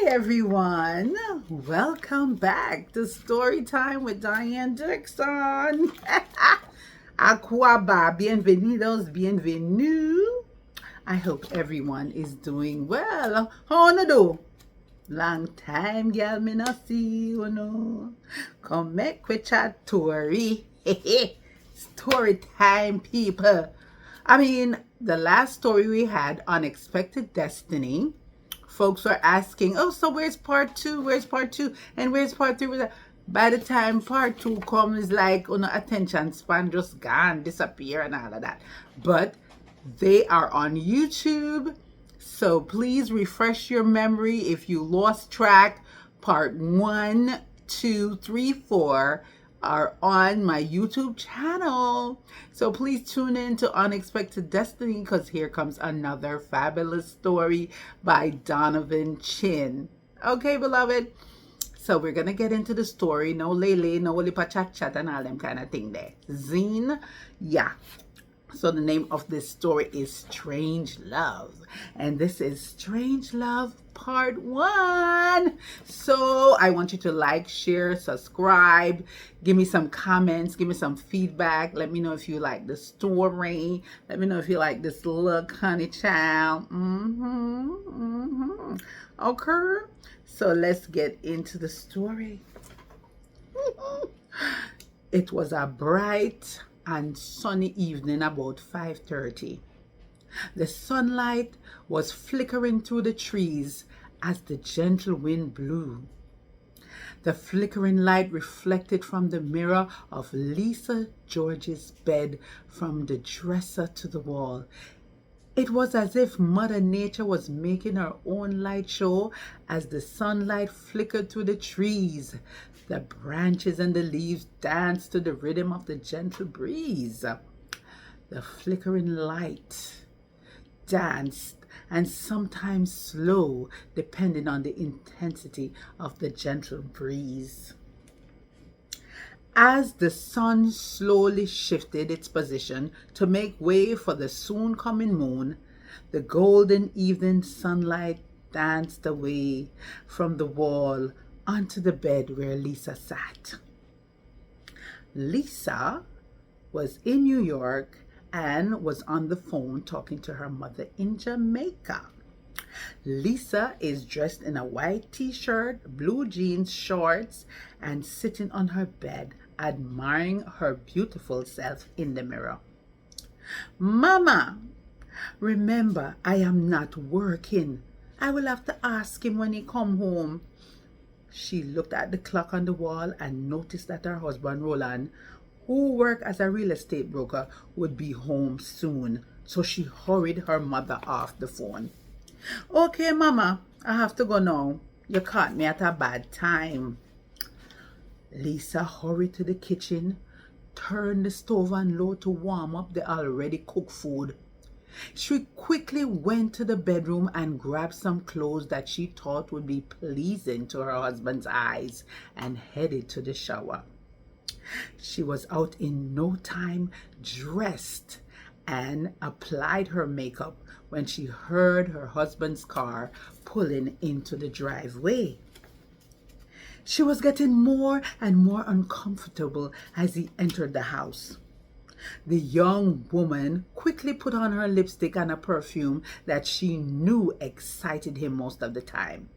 Everyone, welcome back to Storytime with Dianne Dixon. Aquaba, bienvenidos, bienvenue. I hope everyone is doing well. How you do? Long time, girl, me not see you, no. Come make we chat story. Story time, people. The last story we had, Unexpected Destiny. Folks were asking, oh, so where's part two? Where's part two? And where's part three? By the time part two comes, like, attention span just gone, disappear, and all of that. But they are on YouTube. So please refresh your memory if you lost track. Part 1, 2, 3, 4 are on my YouTube channel. So please tune in to Unexpected Destiny because here comes another fabulous story by Donovan Chin. Okay, beloved. So we're going to get into the story. No lele, no lipa chat chat and all them kind of thing there. Zine, yeah. So the name of this story is Strange Love. And this is Strange Love Part 1. So I want you to like, share, subscribe. Give me some comments. Give me some feedback. Let me know if you like the story. Let me know if you like this little honey child. Okay. So let's get into the story. It was a bright and sunny evening about 5:30. The sunlight was flickering through the trees as the gentle wind blew. The flickering light reflected from the mirror of Lisa George's bed from the dresser to the wall. It was as if Mother Nature was making her own light show as the sunlight flickered through the trees. The branches and the leaves danced to the rhythm of the gentle breeze. The flickering light danced, and sometimes slow, depending on the intensity of the gentle breeze. As the sun slowly shifted its position to make way for the soon coming moon, the golden evening sunlight danced away from the wall onto the bed where Lisa sat. Lisa was in New York and was on the phone talking to her mother in Jamaica. Lisa is dressed in a white t-shirt, blue jeans, shorts, and sitting on her bed, admiring her beautiful self in the mirror. Mama, remember, I am not working. I will have to ask him when he come home. She looked at the clock on the wall and noticed that her husband, Roland, who worked as a real estate broker, would be home soon. So she hurried her mother off the phone. Okay, Mama, I have to go now. You caught me at a bad time. Lisa hurried to the kitchen, turned the stove on low to warm up the already cooked food. She quickly went to the bedroom and grabbed some clothes that she thought would be pleasing to her husband's eyes and headed to the shower. She was out in no time, dressed, and applied her makeup when she heard her husband's car pulling into the driveway. She was getting more and more uncomfortable as he entered the house. The young woman quickly put on her lipstick and a perfume that she knew excited him most of the time,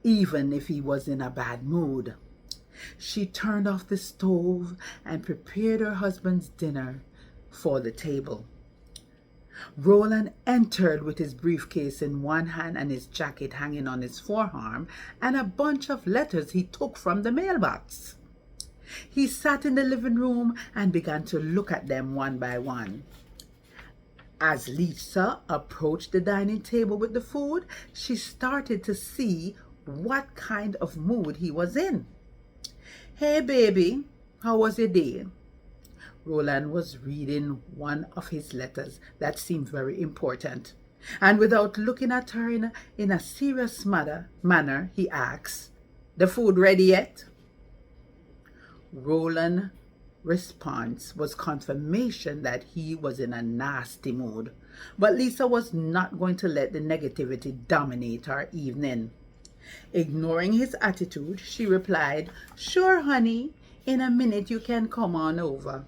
even if he was in a bad mood. She turned off the stove and prepared her husband's dinner for the table. Roland entered with his briefcase in one hand and his jacket hanging on his forearm and a bunch of letters he took from the mailbox. He sat in the living room and began to look at them one by one. As Lisa approached the dining table with the food, she started to see what kind of mood he was in. Hey baby, how was your day? Roland was reading one of his letters that seemed very important. And without looking at her in a serious manner, he asked, "The food ready yet?" Roland response was confirmation that he was in a nasty mood. But Lisa was not going to let the negativity dominate her evening. Ignoring his attitude, she replied, "Sure, honey, in a minute you can come on over."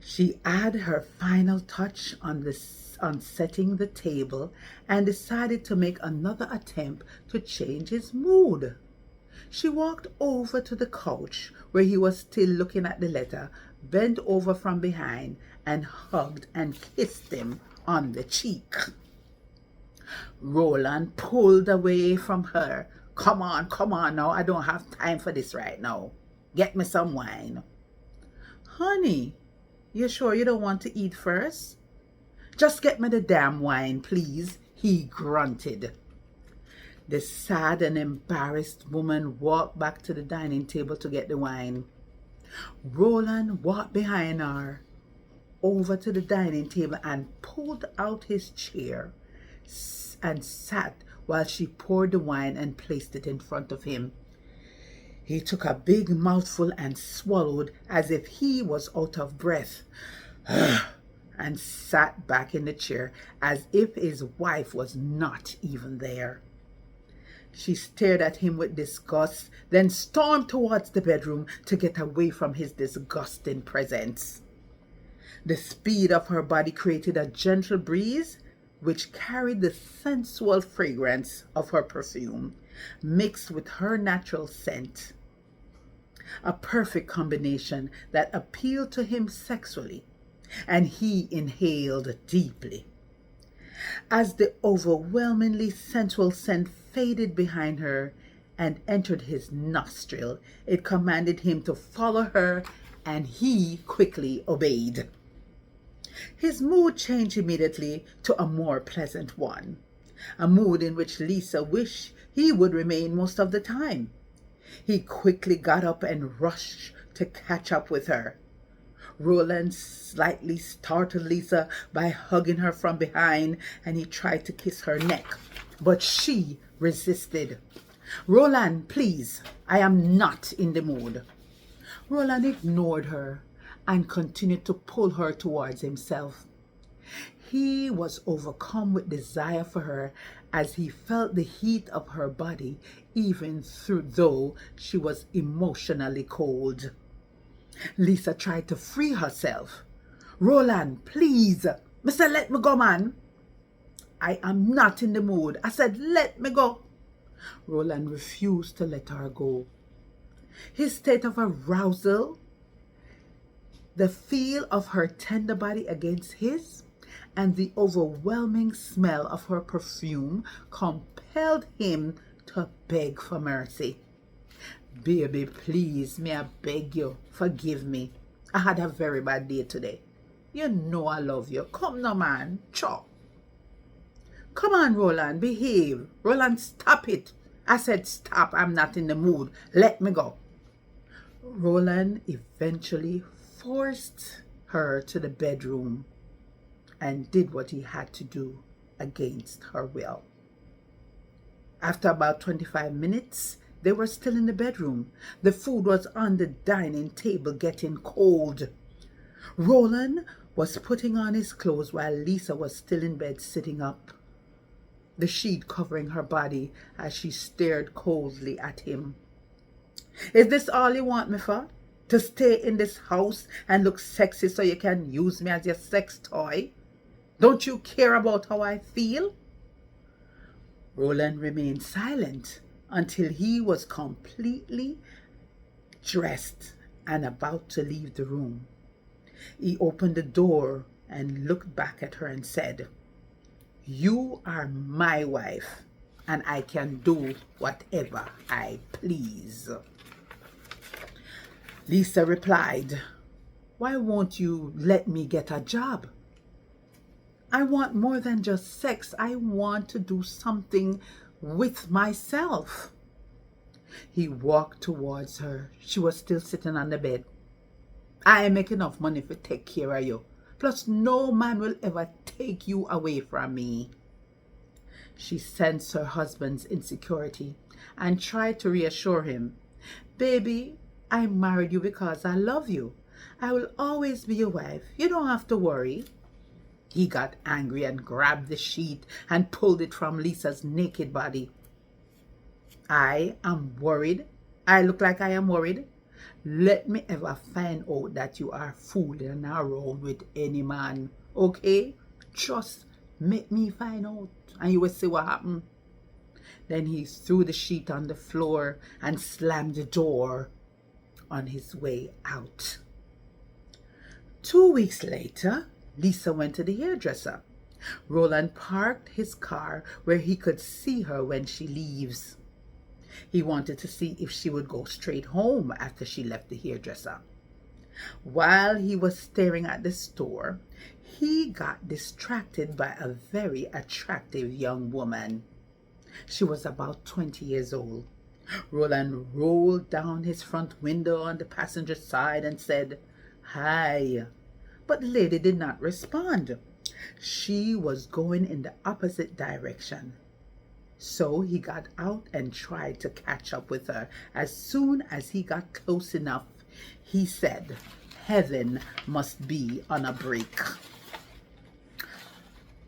She added her final touch on setting the table and decided to make another attempt to change his mood. She walked over to the couch where he was still looking at the letter, bent over from behind, and hugged and kissed him on the cheek. Roland pulled away from her. Come on now. I don't have time for this right now. Get me some wine." "Honey, you sure you don't want to eat first?" "Just get me the damn wine, please," he grunted. The sad and embarrassed woman walked back to the dining table to get the wine. Roland walked behind her over to the dining table and pulled out his chair and sat while she poured the wine and placed it in front of him. He took a big mouthful and swallowed as if he was out of breath and sat back in the chair as if his wife was not even there. She stared at him with disgust, then stormed towards the bedroom to get away from his disgusting presence. The speed of her body created a gentle breeze which carried the sensual fragrance of her perfume, mixed with her natural scent. A perfect combination that appealed to him sexually, and he inhaled deeply. As the overwhelmingly sensual scent faded behind her and entered his nostril, it commanded him to follow her, and he quickly obeyed. His mood changed immediately to a more pleasant one, a mood in which Lisa wished he would remain most of the time. He quickly got up and rushed to catch up with her. Roland slightly startled Lisa by hugging her from behind, and he tried to kiss her neck, but she resisted. "Roland, please, I am not in the mood." Roland ignored her and continued to pull her towards himself. He was overcome with desire for her as he felt the heat of her body, even though she was emotionally cold. Lisa tried to free herself. "Roland, please. Mister, let me go, man." "I am not in the mood. I said, let me go." Roland refused to let her go. His state of arousal, the feel of her tender body against his, and the overwhelming smell of her perfume compelled him to beg for mercy. "Baby, please, may I beg you, forgive me. I had a very bad day today. You know I love you. Come now, man. Chop." "Come on, Roland, behave." "Roland, stop it. I said stop. I'm not in the mood. Let me go." Roland eventually forced her to the bedroom and did what he had to do against her will. After about 25 minutes, they were still in the bedroom. The food was on the dining table getting cold. Roland was putting on his clothes while Lisa was still in bed sitting up, the sheet covering her body as she stared coldly at him. "Is this all you want me for? To stay in this house and look sexy so you can use me as your sex toy? Don't you care about how I feel?" Roland remained silent until he was completely dressed and about to leave the room. He opened the door and looked back at her and said, "You are my wife, and I can do whatever I please." Lisa replied, "Why won't you let me get a job? I want more than just sex. I want to do something with myself." He walked towards her. She was still sitting on the bed. "I make enough money to take care of you. Plus, no man will ever take you away from me." She sensed her husband's insecurity and tried to reassure him. "Baby, I married you because I love you. I will always be your wife. You don't have to worry. He got angry and grabbed the sheet and pulled it from Lisa's naked body. I am worried. I look like I am worried. Let me ever find out that you are fooling around with any man, okay? Just make me find out and you will see what happened. Then he threw the sheet on the floor and slammed the door on his way out. 2 weeks later, Lisa went to the hairdresser. Roland parked his car where he could see her when she leaves. He wanted to see if she would go straight home after she left the hairdresser. While he was staring at the store, he got distracted by a very attractive young woman. She was about 20 years old. Roland rolled down his front window on the passenger side and said, "Hi." But the lady did not respond. She was going in the opposite direction. So he got out and tried to catch up with her. As soon as he got close enough, he said, "Heaven must be on a break."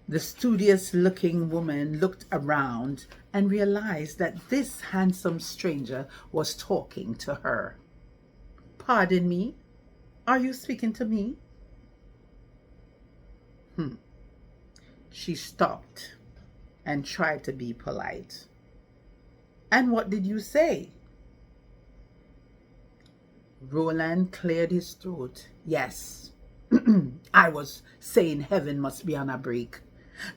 The studious-looking woman looked around and realized that this handsome stranger was talking to her. "Pardon me, are you speaking to me?" She stopped and tried to be polite. "And what did you say?" Roland cleared his throat. "Yes, I was saying heaven must be on a break."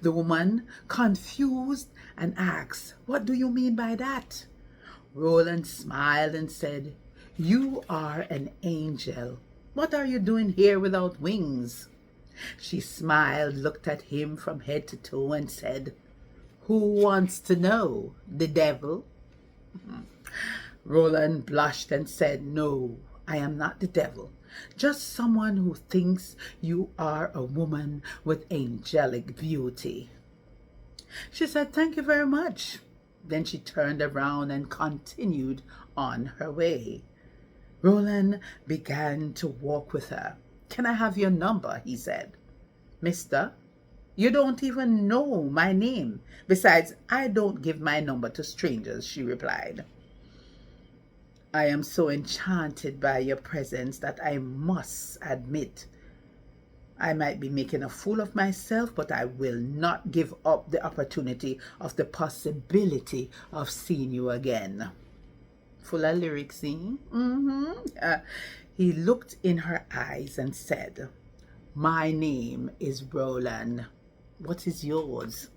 The woman, confused, and asked, "What do you mean by that?" Roland smiled and said, "You are an angel. What are you doing here without wings?" She smiled, looked at him from head to toe, and said, "Who wants to know? The devil?" Roland blushed and said, "No, I am not the devil. Just someone who thinks you are a woman with angelic beauty." She said, "Thank you very much." Then she turned around and continued on her way. Roland began to walk with her. "Can I have your number?" he said. "Mister, you don't even know my name. Besides, I don't give my number to strangers," she replied. "I am so enchanted by your presence that I must admit I might be making a fool of myself, but I will not give up the opportunity of the possibility of seeing you again." Full of lyrics, eh? He looked in her eyes and said, "My name is Roland. What is yours?"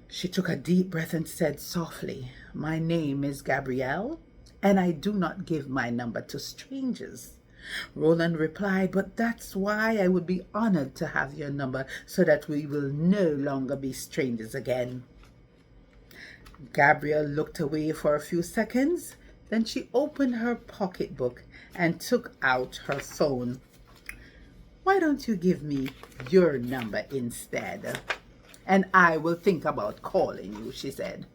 She took a deep breath and said softly, "My name is Gabrielle, and I do not give my number to strangers." Roland replied, "But that's why I would be honored to have your number so that we will no longer be strangers again." Gabrielle looked away for a few seconds. Then she opened her pocketbook and took out her phone. "Why don't you give me your number instead? And I will think about calling you," she said.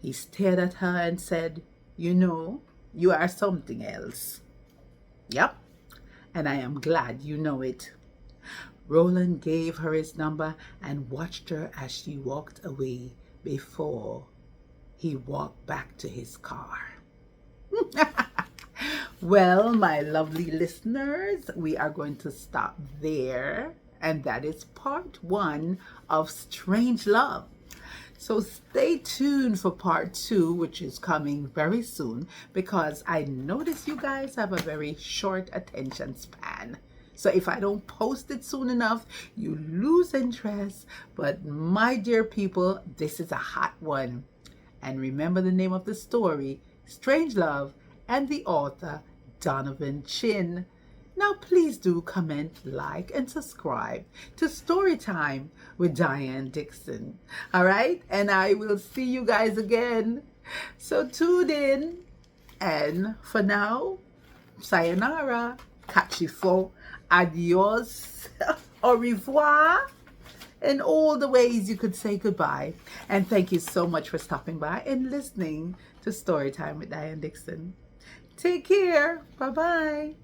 He stared at her and said, "You know, you are something else." "Yep, and I am glad you know it." Roland gave her his number and watched her as she walked away before he walked back to his car. Well, my lovely listeners, we are going to stop there. And that is part 1 of Strange Love. So stay tuned for part 2, which is coming very soon, because I notice you guys have a very short attention span. So if I don't post it soon enough, you lose interest. But my dear people, this is a hot one. And remember the name of the story, Strange Love, and the author, Donovan Chin. Now please do comment, like, and subscribe to Storytime with Dianne Dixon. All right? And I will see you guys again. So tune in. And for now, sayonara, kachifo, adios, au revoir, and all the ways you could say goodbye. And thank you so much for stopping by and listening to Storytime with Dianne Dixon. Take care. Bye-bye.